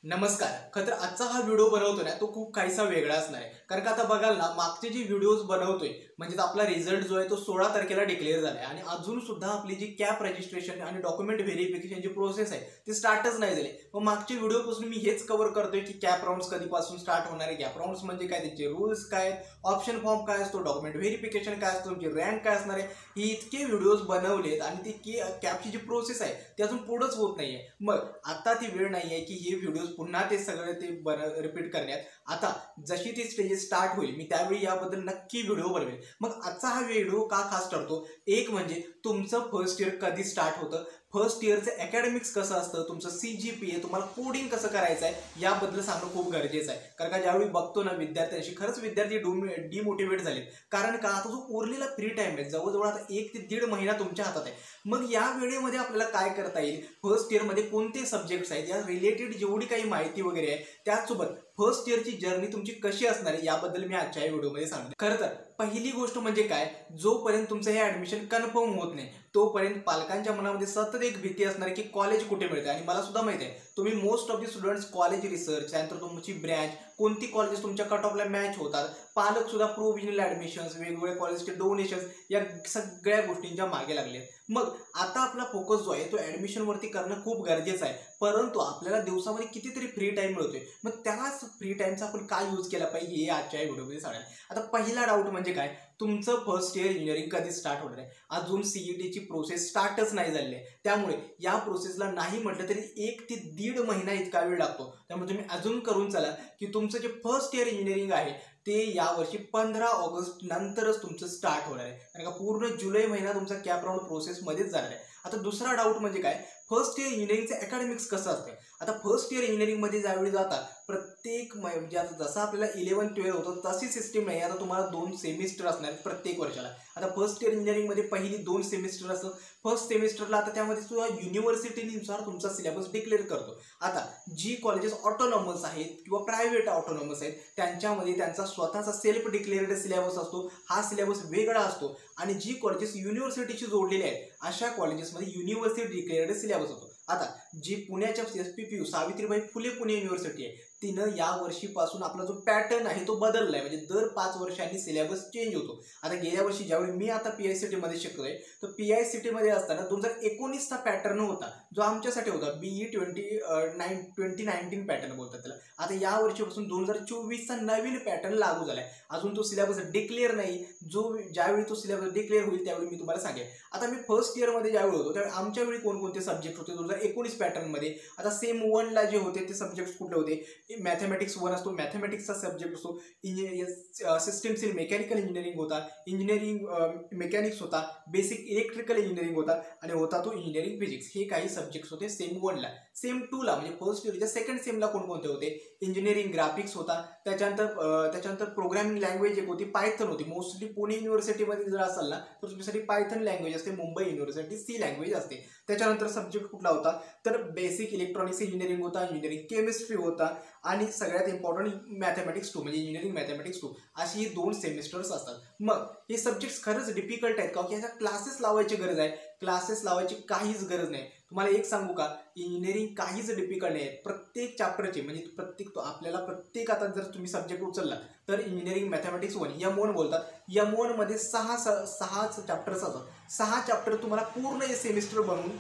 नमस्कार. खरं तर आजचा हा व्हिडिओ बनवतो ना तो खूप काहीसा वेगळा असणार आहे. कारण का आता बघाल ना मागचे जे व्हिडिओज बनवतोय म्हणजे आपला रिझल्ट जो आहे तो 16 तारखेला डिक्लेअर झालाय आणि अजून सुद्धा आपली जी कॅप रजिस्ट्रेशन आणि डॉक्युमेंट व्हेरिफिकेशनची प्रोसेस आहे ती स्टार्टच नाही झाली. मग मागच्या व्हिडिओपासून मी हेच कव्हर करतोय की कॅप राऊंड्स कधीपासून स्टार्ट होणार आहे, कॅप राऊंड्स म्हणजे काय, त्याचे रूल्स काय, ऑप्शन फॉर्म काय असतो, डॉक्युमेंट व्हेरिफिकेशन काय असतो, तुमची रँक काय असणार आहे. ही इतके व्हिडिओज बनवलेत आणि ती कॅपची जी प्रोसेस आहे ती अजून पुढंच होत नाहीये. मग आता ती वेळ नाहीये की हे व्हिडिओज पुन्हा ते सगळे ते रिपीट करण्यात. आता जशी ती स्टेजेस स्टार्ट होईल मी त्यावेळी याबद्दल नक्की व्हिडिओ बनवेल. मग आजचा हा व्हिडिओ का खास ठरतो, एक म्हणजे तुमचं फर्स्ट इयर कधी स्टार्ट होतं, फर्स्ट इयरचं अकॅडमिक्स कसं असतं, तुमचं CGPA, तुम्हाला कोडिंग कसं करायचं आहे याबद्दल सांगणं खूप गरजेचं आहे. कारण का ज्यावेळी बघतो ना विद्यार्थ्यांशी, खरंच विद्यार्थी डिमोटिवेट झालेत. कारण का आता जो उरलेला फ्री टाइम आहे जवळजवळ आता 1 ते 1.5 महिना तुमच्या हातात आहे. मग या वेळेमध्ये आपल्याला काय करता येईल, फर्स्ट इयरमध्ये कोणते सब्जेक्ट्स आहेत या रिलेटेड जेवढी काही माहिती वगैरे आहे त्याचसोबत फर्स्ट इयरची जर्नी तुमची कशी असणार आहे याबद्दल मी आजच्या या व्हिडिओमध्ये सांगतो. खरं तर पहिली गोष्ट म्हणजे काय, जोपर्यंत तुमचं हे ऍडमिशन कन्फर्म होत नाही तोपर्यंत पालकांच्या मनामध्ये सतत एक भीती असणार की कॉलेज कुठे मिळते. आणि मला सुद्धा माहिती आहे तुम्ही most of the students college research, त्यानंतर तुमची ब्रँच, कोणती कॉलेजेस तुमच्या कट ऑफला मॅच होतात, पालक सुद्धा प्रोव्हिजनल ऍडमिशन्स, वेगवेगळ्या कॉलेजचे डोनेशन्स, या सगळ्या गोष्टींच्या मागे लागले. मग आता आपला फोकस जो आहे तो ऍडमिशन वरती करणं खूप गरजेचं आहे. परंतु आपल्याला दिवसामध्ये कितीतरी फ्री टाइम मिळतोय, मग त्याच फ्री टाइमचा आपण काय यूज केला पाहिजे हे आजच्या व्हिडिओमध्ये सांगेल. आता पहिला डाऊट म्हणजे काय, तुमचं फर्स्ट इयर इंजिनिअरिंग कधी स्टार्ट होणार आहे. अजून CETची प्रोसेस स्टार्टच नाही झाली आहे. त्यामुळे या प्रोसेसला नाही म्हटलं तरी 1 ते 1.5 महिना इतका वेळ लागतो. त्यामुळे तुम्ही अजून करून चला की तुमचं जे फर्स्ट इयर इंजिनिअरिंग आहे ते यावर्षी 15 ऑगस्ट नंतरच तुमचं स्टार्ट होणार आहे. कारण का पूर्ण जुलै महिना तुमचा कॅप राऊंड प्रोसेसमध्येच जाणार आहे. आता दुसरा डाऊट म्हणजे काय, फर्स्ट इयर इंजिनिअरिंगचं अकॅडमिक्स कसं असतं. आता फर्स्ट इयर इंजिनिअरिंगमध्ये ज्यावेळी जाता प्रत्येक म्हणजे आता जसं आपल्याला 11-12 होतं तशी सिस्टीम नाही. आता तुम्हाला 2 सेमिस्टर असणार प्रत्येक वर्षाला. आता फर्स्ट इयर इंजिनिअरिंगमध्ये पहिली 2 सेमिस्टर असतं. फर्स्ट सेमिस्टरला आता त्यामध्ये सुद्धा युनिव्हर्सिटीनुसार तुमचा सिलेबस डिक्लेअर करतो. आता जी कॉलेजेस ऑटोनॉमस आहेत किंवा प्रायव्हेट ऑटोनॉमस आहेत त्यांच्यामध्ये त्यांचा स्वतःचा सेल्फ डिक्लेअर्ड सिलेबस असतो. हा सिलेबस वेगळा असतो. आणि जी कॉलेजेस युनिव्हर्सिटीशी जोडलेली आहेत अशा कॉलेजेसमध्ये युनिव्हर्सिटी डिक्लेअर्ड सिलेबस होतो. आता जी पुण्याच्या SPPU सावित्रीबाई फुले पुणे युनिव्हर्सिटी आहे तिनं या वर्षीपासून आपला जो पॅटर्न आहे तो बदललाय. म्हणजे दर 5 वर्षांनी सिलेबस चेंज होतो. आता गेल्या वर्षी ज्यावेळी मी आता PICT मध्ये शिकतोय तर PICT मध्ये असताना 2019चा पॅटर्न होता जो आमच्यासाठी होता BE 2019 पॅटर्न बोलतात त्याला. आता या वर्षीपासून 2024चा नवीन पॅटर्न लागू झालाय. अजून तो सिलेबस डिक्लेअर नाही. ज्यावेळी तो सिलेबस डिक्लेअर होईल त्यावेळी मी तुम्हाला सांगेन. आता मी फर्स्ट इयर मध्ये ज्यावेळी होतो त्यावेळी आमच्या वेळी कोणकोणते सब्जेक्ट होते 2019 पॅटर्न मध्ये. आता सेम 1 ला जे होते ते सब्जेक्ट कुठले होते, मॅथमॅटिक्स 1 असतो, मॅथमॅटिक्सचा सब्जेक्ट असतो, सिस्टम्स इन मेकॅनिकल इंजिनिअरिंग होता, इंजिनिअरिंग मेकॅनिक्स होता, बेसिक इलेक्ट्रिकल इंजिनिअरिंग होता आणि होता तो इंजिनिअरिंग फिजिक्स. हे काही सब्जेक्ट्स होते सेम 1 ला. सेम 2 ला म्हणजे फर्स्ट इयरच्या सेकंड सेमला कोणकोणते होते, इंजिनिअरिंग ग्राफिक्स होता, त्याच्यानंतर प्रोग्रामिंग लँग्वेज एक होती, पायथन होती. मोस्टली पुणे युनिव्हर्सिटीमध्ये जर असाल ना तर तुमच्यासाठी पायथन लँग्वेज असते, मुंबई युनिव्हर्सिटी C लँग्वेज असते. त्याच्यानंतर सब्जेक्ट कुठला होता तर बेसिक इलेक्ट्रॉनिक्स इंजिनिअरिंग होता, इंजिनिअरिंग केमिस्ट्री होता आणि सगळ्यात इम्पॉर्टंट मॅथमॅटिक्स 2 म्हणजे इंजिनिअरिंग मॅथमॅटिक्स 2. अशी ही 2 सेमिस्टर्स असतात. मग हे सब्जेक्ट्स खरंच डिफिकल्ट आहेत का की ह्याच्या क्लासेस लावायची गरज आहे? क्लासेस लावायची काहीच गरज नाही. तुम्हाला एक सांगू का, इंजिनिअरिंग काहीच डिफिकल्ट नाही. प्रत्येक चॅप्टरचे म्हणजे आपल्याला प्रत्येक आता जर तुम्ही सब्जेक्ट उचलला तर इंजिनिअरिंग मॅथमॅटिक्स 1 M1 बोलतात. M1 मध्ये 6 चॅप्टर्स असतात. 6 चॅप्टर तुम्हाला पूर्ण हे सेमिस्टर बनवून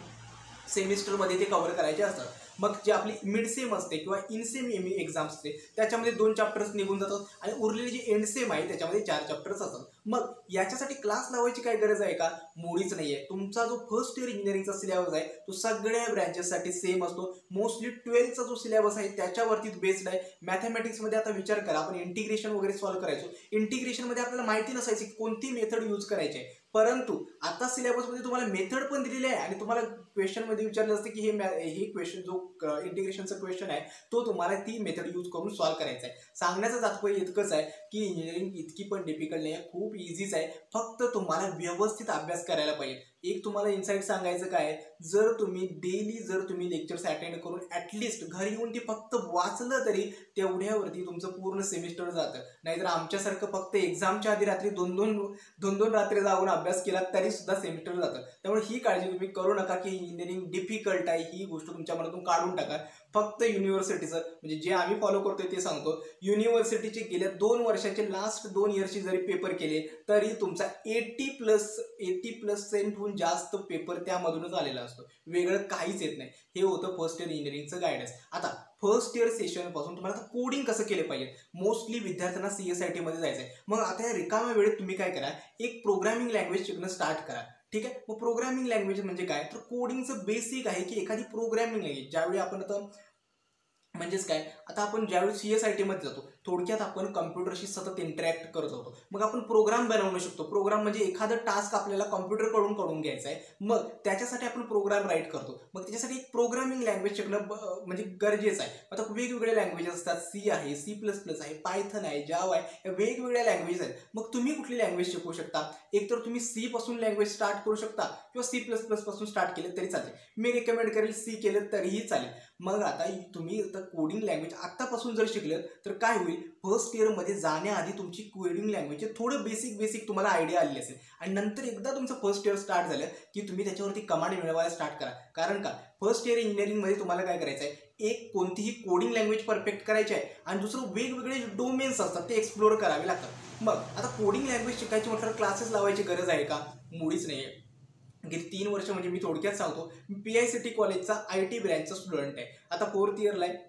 सेमिस्टरमध्ये ते कव्हर करायचे असतात. मग जे आपली मिड सेम असते किंवा इनसेम एक्झाम असते त्याच्यामध्ये 2 चॅप्टर्स निघून जातात आणि उरलेली जी एंड सेम आहे त्याच्यामध्ये 4 चॅप्टर्स असतात. मग याच्यासाठी क्लास लावायची काय गरज आहे का? मुळीच नाहीये. तुमचा जो फर्स्ट इयर इंजिनिअरिंगचा सिलेबस आहे तो सगळ्या ब्रँचेससाठी सेम असतो. मोस्टली 12चा जो सिलेबस आहे त्याच्यावरती बेस्ड आहे. मॅथमॅटिक्समध्ये आता विचार करा, आपण इंटिग्रेशन वगैरे सॉल्व्ह करायचो. इंटिग्रेशनमध्ये आपल्याला माहिती नसायची कोणती मेथड यूज करायची आहे. परंतु आता सिलेबसमध्ये तुम्हाला मेथड पण दिलेली आहे आणि तुम्हाला क्वेश्चनमध्ये विचारलं असतं की हे क्वेश्चन जो इंटिग्रेशनचा क्वेश्चन आहे तो तुम्हाला ती मेथड यूज करून सॉल्व्ह करायचा आहे. सांगण्याचं तात्पर्य इतकंच आहे की इंजिनिअरिंग इतकी पण डिफिकल्ट नाही आहे, खूप इझीच आहे. फक्त तुम्हाला व्यवस्थित अभ्यास करायला पाहिजे. एक तुम्हाला इन्साइट सांगायचं काय, जर तुम्ही लेक्चर्स अटेंड करून ॲटलिस्ट घरी येऊन ती फक्त वाचलं तरी तेवढ्यावरती तुमचं पूर्ण सेमिस्टर जातं. नाहीतर आमच्यासारखं फक्त एक्झामच्या आधी रात्री दोन रात्री जाऊन अभ्यास केला तरी सुद्धा सेमिस्टर जातं. त्यामुळे ही काळजी तुम्ही करू नका की इंजिनिअरिंग डिफिकल्ट आहे, ही गोष्ट तुमच्या मनातून काढून टाका. फक्त युनिव्हर्सिटीचं म्हणजे जे आम्ही फॉलो करतोय ते सांगतो. युनिव्हर्सिटीचे गेल्या 2 वर्षाचे लास्ट 2 इयर्सचे जरी पेपर केले तरी तुमचा 80+ जास्त पेपर त्यामधूनच आलेला असतो, वेगळं काहीच येत नाही. हे होतं फर्स्ट इयर इंजिनिअरिंगचं गायडन्स. आता फर्स्ट इयर सेशन पासून तुम्हाला कोडिंग कसं केलं पाहिजे. मोस्टली विद्यार्थ्यांना CSIT मध्ये जायचं आहे. मग आता या रिकाम्या वेळेत तुम्ही काय करा, एक प्रोग्रामिंग लँग्वेज शिकणं स्टार्ट करा. ठीक आहे. मग प्रोग्रामिंग लँग्वेज म्हणजे काय, तर कोडिंगचं बेसिक आहे की एखादी प्रोग्रामिंग लँग्वेज ज्यावेळी आपण आता म्हणजेच काय, आता आपण ज्यावेळी CSIT मध्ये जातो थोडक्यात आपण कम्प्युटरशी सतत इंटरॅक्ट करत होतो. मग आपण प्रोग्राम बनवू शकतो. प्रोग्राम म्हणजे एखादं टास्क आपल्याला कॉम्प्युटरकडून करून घ्यायचं आहे, मग त्याच्यासाठी आपण प्रोग्राम राईट करतो. मग त्याच्यासाठी एक प्रोग्रामिंग लँग्वेज शिकणं म्हणजे गरजेचं आहे. आता वेगवेगळे लँग्वेज असतात, C आहे, C++ आहे, पायथन आहे, जावा आहे, या वेगवेगळ्या लँग्वेज आहेत. मग तुम्ही कुठली लँग्वेज शिकू शकता. एक तर तुम्ही C पासून लँग्वेज स्टार्ट करू शकता किंवा C++ पासून स्टार्ट केलं तरी चालेल. मी रिकमेंड करेल C केलं तरीही चालेल. मग आता तुम्ही कोडिंग लँग्वेज आत्तापासून जर शिकलं तर काय होईल, फर्स्ट इयरमध्ये जाण्याआधी तुमची कोडिंग लँग्वेजचे थोडं बेसिक तुम्हाला आयडिया आली असेल आणि नंतर एकदा तुमचं फर्स्ट इयर स्टार्ट झालं की तुम्ही त्याच्यावरती कमांड मिळवायला स्टार्ट करा. कारण का, फर्स्ट इयर इंजिनिअरिंगमध्ये तुम्हाला काय करायचं आहे, एक कोणतीही कोडिंग लँग्वेज परफेक्ट करायची आहे आणि दुसरं वेगवेगळे डोमेन्स असतात ते एक्सप्लोर करावे लागतात. मग आता कोडिंग लँग्वेज शिकायची म्हटलं क्लासेस लावायची गरज आहे का, मुळीच नाही आहे. गेली 3 वर्ष म्हणजे मी थोडक्यात सांगतो, मी PICT कॉलेजचा IT ब्रँचचा स्टुडंट आहे. आता 4th इयरला आहे.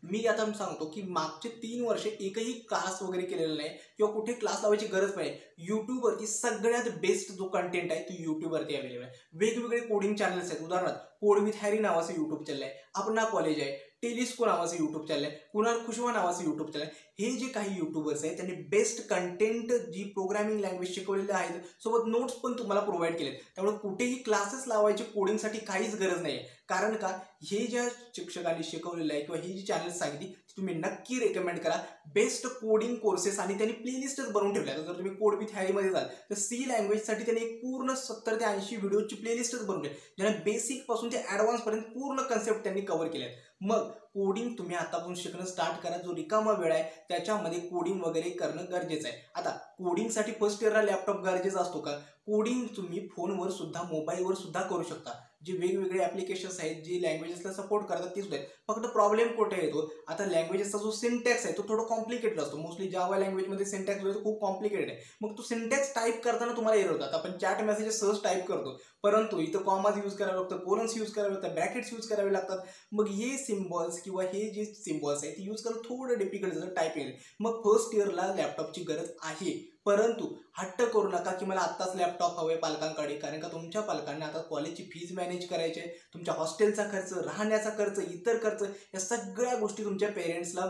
मी आता सांगतो की मागचे 3 वर्ष एकही क्लास वगैरे केलेला नाही किंवा कुठे क्लास लावायची गरज नाही. यूट्यूबवरती सगळ्यात बेस्ट जो कंटेंट आहे तो यूट्यूबवरती अवेलेबल आहे. वेगवेगळे कोडिंग चॅनल्स आहेत. उदाहरणार्थ कोड विथ हॅरी नावाचं यूट्यूब चॅनल आहे, अपना कॉलेज आहे, टेलिस्को नावाचं यूट्यूब चॅनल आहे, कुणाल खुशवा नावाचं यूट्यूब चॅनल आहे. हे जे काही युट्यूबर्स आहेत त्यांनी बेस्ट कंटेंट जी प्रोग्रामिंग लँग्वेज शिकवलेले आहेत, सोबत नोट्स पण तुम्हाला प्रोव्हाइड केलेत. त्यामुळे कुठेही क्लासेस लावायचे कोडिंगसाठी काहीच गरज नाही आहे. कारण का, हे ज्या शिक्षकांनी शिकवलेलं आहे किंवा ही जी चॅनल्स सांगितली तुम्ही नक्की रेकमेंड करा. बेस्ट कोडिंग कोर्सेस आणि त्यांनी प्लेलिस्टच बनवून ठेवल्या. जर तुम्ही कोड विथ हॅरीमध्ये जाल तर C लँग्वेजसाठी त्यांनी एक पूर्ण 70 ते 80 व्हिडिओची प्लेलिस्टच बनवून ठेवली, ज्याने बेसिक पासून ते ॲडव्हान्स पर्यंत पूर्ण कन्सेप्ट त्यांनी कव्हर केले. मग कोडिंग तुम्ही आतापासून शिकणं स्टार्ट करा. जो रिकामा वेळ आहे त्याच्यामध्ये कोडिंग वगैरे करणं गरजेचं आहे. आता कोडिंगसाठी फर्स्ट इयरला लॅपटॉप गरजेचा असतो का, कोडिंग तुम्ही फोनवर सुद्धा मोबाईलवर सुद्धा करू शकता. जे वेगवेगळे ॲप्लिकेशन्स आहेत जे लँग्वेजेसला सपोर्ट करतात ते सुद्धा आहेत. फक्त प्रॉब्लेम कुठे येतो, आता लँग्वेजेसचा जो सिंटॅक्स आहे तो थोडा कॉम्प्लिकेटेड असतो. मोस्टली जावा लँग्वेजमध्ये सिंटॅक्स जो आहे तो खूप कॉम्प्लिकेटेड आहे. मग तो सिंटॅक्स टाईप करताना तुम्हाला एरर होतात. आपण चॅट मेसेजेस सहज टाईप करतो, परंतु इथं कॉमाज यूज करावे लागतं, कोलन्स यूज करावे लागतात, ब्रॅकेट्स यूज करावे लागतात. मग हे सिम्बॉल्स किंवा हे जे सिम्बॉल्स आहेत ते यूज करणं थोडं डिफिकल्ट झालं टाईपिंग. मग फर्स्ट इयरला लॅपटॉपची गरज आहे, परंतु हट्ट करू नका की मला आत्ताच लॅपटॉप हवे पालकांकडे. कारण का तुमच्या पालकांना आता कॉलेजची फीज मॅनेज करायची आहे, तुमच्या हॉस्टेलचा खर्च, राहण्याचा खर्च, इतर खर्च, या सगळ्या गोष्टी तुमच्या पेरेंट्सला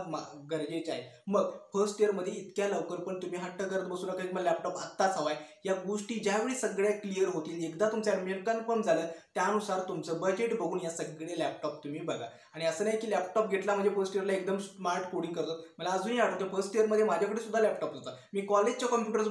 गरजेच्या आहेत. मग फर्स्ट इयरमध्ये इतक्या लवकर पण तुम्ही हट्ट करत बसू नका की मला लॅपटॉप आत्ताच हवाय. या गोष्टी ज्यावेळी सगळ्या क्लिअर होतील, एकदा तुमचं ॲडमिशन कन्फर्म झालं त्यानुसार तुमचं बजेट बघून या सगळे लॅपटॉप तुम्ही बघा. आणि असं नाही की लॅपटॉप घेतला म्हणजे फर्स्ट इयरला एकदम स्मार्ट कोडिंग करतो. मला अजूनही आठवतं फर्स्ट इयरमध्ये माझ्याकडे सुद्धा लॅपटॉप होता. मी कॉलेजच्या कॉम्प्युटर्स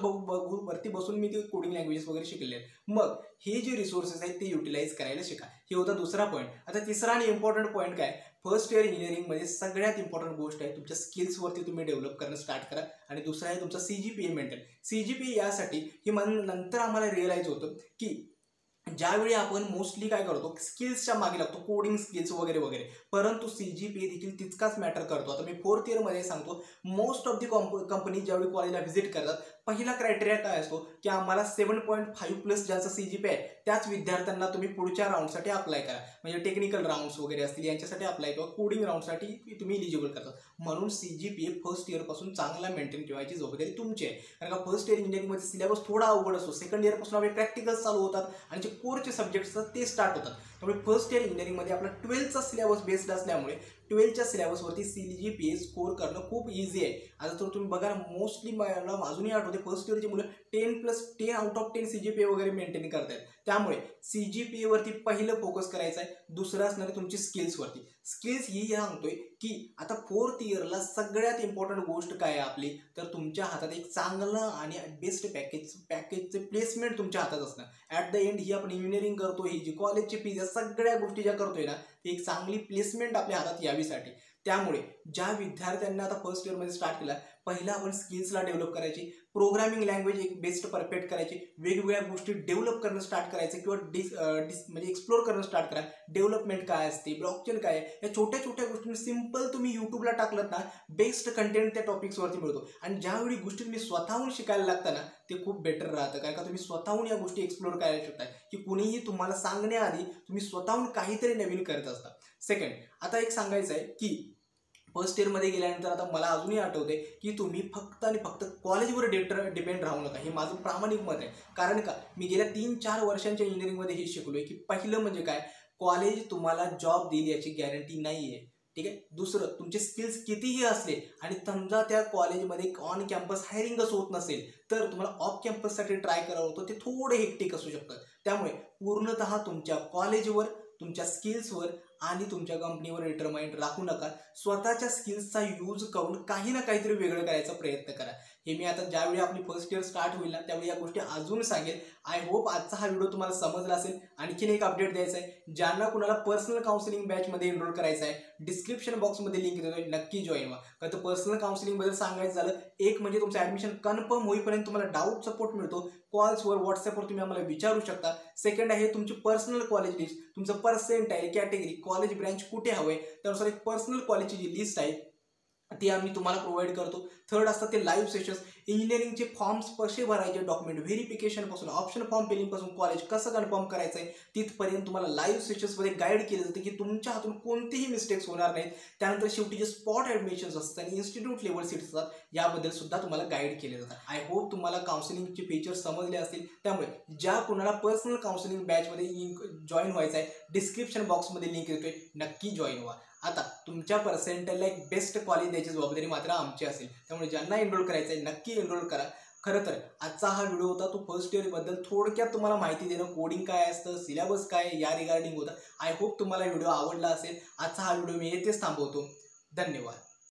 वरती बसून मी ते कोडिंग लँग्वेजेस वगैरे शिकले आहेत. मग हे जे रिसोर्सेस आहेत ते युटिलाइज करायला शिका. हे होता दुसरा पॉईंट. आता तिसरा आणि इम्पॉर्टंट पॉईंट काय, फर्स्ट इयर इंजिनिअरिंगमध्ये सगळ्यात इम्पॉर्टंट गोष्ट आहे तुमच्या स्किल्सवरती तुम्ही डेव्हलप करणं स्टार्ट करा. आणि दुसरा आहे तुमचा CGPA मेंटेन. CGPA यासाठी हे नंतर आम्हाला रिअलाइज होतं की ज्यावेळी आपण मोस्टली काय करतो, स्किल्सच्या मागे लागतो, कोडिंग स्किल्स वगैरे वगैरे, परंतु CGPA देखील तितकाच मॅटर करतो. आता मी 4th इयरमध्ये सांगतो, मोस्ट ऑफ दी कंपनी ज्यावेळी कॉलेजला व्हिजिट करतात पहिला क्रायटेरिया काय असतो की आम्हाला 7.5+ ज्यांचा CGPA आहे त्याच विद्यार्थ्यांना तुम्ही पुढच्या राऊंडसाठी अप्लाय करा. म्हणजे टेक्निकल राऊंड्स वगैरे असतील यांच्यासाठी अप्लाय किंवा कोडिंग राऊंडसाठी तुम्ही इलिजिबल करतात. म्हणून CGPA फर्स्ट इयरपासून चांगला मेंटेन ठेवायची जबाबदारी तुमची आहे. कारण का फर्स्ट इयर इंजिनिअरिंगमध्ये सिलेबस थोडा अवघड असतो. सेकंड इयरपासून आपले प्रॅक्टिकल्स चालू होतात आणि जे कोरचे सब्जेक्ट्स असतात ते स्टार्ट होतात. त्यामुळे फर्स्ट इयर इंजिनिअरिंगमध्ये आपला 12th सिलेबस बेस्ड असल्यामुळे 12th सिलेबसवरती CGPA स्कोर करणं खूप इझी आहे. आता तर तुम्ही बघा मोस्टली मला अजूनही आठवते फर्स्ट इयरची मुलं 10+10 आउट ऑफ 10 CGPA वगैरे मेंटेन करतात. त्यामुळे CGPA वरती पहिलं फोकस करायचं आहे. दुसरं असणार आहे तुमची स्किल्सवरती. स्किल्स ही सांगतोय की आता 4th इयरला सगळ्यात इम्पॉर्टंट गोष्ट काय आहे आपली, तर तुमच्या हातात एक चांगलं आणि बेस्ट पॅकेजचे प्लेसमेंट तुमच्या हातात असणार. ॲट द एंड ही आपण इंजिनिअरिंग करतो, ही जी कॉलेजची फीज या सगळ्या गोष्टी ज्या करतोय ना, ती एक चांगली प्लेसमेंट आपल्या हातात यावीसाठी. त्यामुळे ज्या विद्यार्थ्यांना आता फर्स्ट इयरमध्ये स्टार्ट केला, पहिला आपण स्किल्सला डेव्हलप करायची, प्रोग्रामिंग लँग्वेज एक बेस्ट परफेक्ट करायची, वेगवेगळ्या गोष्टी डेव्हलप करणं स्टार्ट करायचं किंवा म्हणजे एक्सप्लोर करणं स्टार्ट करा. डेव्हलपमेंट काय असते, ब्लॉकचेन काय आहे, या छोट्या छोट्या गोष्टी सिंपल तुम्ही युट्यूबला टाकलं ना, बेस्ट कंटेंट त्या टॉपिक्सवरती मिळतो. आणि ज्यावेळी गोष्टी तुम्ही स्वतःहून शिकायला लागता ना, ते खूप बेटर राहतं. कारण का तुम्ही स्वतःहून या गोष्टी एक्सप्लोर करायला शकता की कुणीही तुम्हाला सांगण्याआधी तुम्ही स्वतःहून काहीतरी नवीन करत असता. सेकंड, आता एक सांगायचं आहे की फर्स्ट इयरमध्ये गेल्यानंतर आता मला अजूनही आठवते की तुम्ही फक्त आणि फक्त कॉलेजवर डिपेंड राहू नका. हे माझं प्रामाणिक मत आहे. कारण का मी गेल्या 3-4 वर्षांच्या इंजिनिअरिंगमध्ये हे शिकलोय की पहिलं म्हणजे काय, कॉलेज तुम्हाला जॉब देईल याची गॅरंटी नाही आहे. ठीक आहे. दुसरं, तुमचे स्किल्स कितीही असले आणि समजा त्या कॉलेजमध्ये ऑन कॅम्पस हायरिंगच होत नसेल तर तुम्हाला ऑफ कॅम्पससाठी ट्राय करावं होतं, ते थोडं हेक्टिक असू शकतं. त्यामुळे पूर्णतः तुमच्या कॉलेजवर, तुमच्या स्किल्सवर आणि तुमच्या कंपनीवर डिटरमाइंड राहू नका. स्वतःच्या स्किल्सचा यूज करून काही ना काहीतरी वेगळं करायचा प्रयत्न करा. हे मी आता ज्यावेळी आपली फर्स्ट इयर स्टार्ट होईल ना त्यावेळी या गोष्टी अजून सांगेल. आय होप आजचा हा व्हिडिओ तुम्हाला समजला असेल. आणखीन एक अपडेट द्यायचा आहे, ज्यांना कुणाला पर्सनल काउन्सिलिंग बॅचमध्ये एनरोल करायचं आहे, डिस्क्रिप्शन बॉक्समध्ये लिंक देतोय, नक्की जॉईन व्हा. कारण तर पर्सनल काउन्सिलिंगबद्दल सांगायचं झालं, एक म्हणजे तुमचं ॲडमिशन कन्फर्म होईपर्यंत तुम्हाला डाऊट सपोर्ट मिळतो. कॉल्सवर, व्हॉट्सअपवर तुम्ही आम्हाला विचारू शकता. सेकंड आहे तुमची पर्सनल कॉलेज लिस्ट, तुमचं पर्सेंटाईल, कॅटेगरी, कॉलेज ब्रँच कुठे हवं आहे त्यानुसार एक पर्सनल कॉलेजची जी लिस्ट आहे ती आम्ही तुम्हाला प्रोव्हाइड करतो. थर्ड असतात ते लाईव्ह सेशन्स, इंजिनिअरिंगचे फॉर्म्स कसे भरायचे, डॉक्युमेंट व्हेरिफिकेशनपासून ऑप्शन फॉर्म फिलिंगपासून कॉलेज कसं कन्फर्म करायचं आहे तिथपर्यंत तुम्हाला लाईव्ह सेशन्समध्ये गाईड केलं जातं की तुमच्या हातून कोणतेही मिस्टेक्स होणार नाहीत. त्यानंतर शेवटी जे स्पॉट ॲडमिशन्स असतात आणि इन्स्टिट्यूट लेवल सीट्स असतात याबद्दल सुद्धा तुम्हाला गाईड केले जातात. आय होप तुम्हाला काउन्सिलिंगचे फीचर्स समजले असतील. त्यामुळे ज्या कुणाला पर्सनल काउन्सिलिंग बॅचमध्ये जॉईन व्हायचं आहे, डिस्क्रिप्शन बॉक्समध्ये लिंक देतोय, नक्की जॉईन व्हा. आता तुमच्या पर्सेंटाईलला एक बेस्ट कॉलेज द्यायची जबाबदारी मात्र आमची असेल. त्यामुळे ज्यांना एनरोल करायचं आहे नक्की एनरोल करा. खरं तर आजचा हा व्हिडिओ होता तो फर्स्ट इयरबद्दल थोडक्यात तुम्हाला माहिती देणं, कोडिंग काय असतं, सिलेबस काय या रिगार्डिंग होता. आय होप तुम्हाला व्हिडिओ आवडला असेल. आजचा हा व्हिडिओ मी येथेच थांबवतो. धन्यवाद.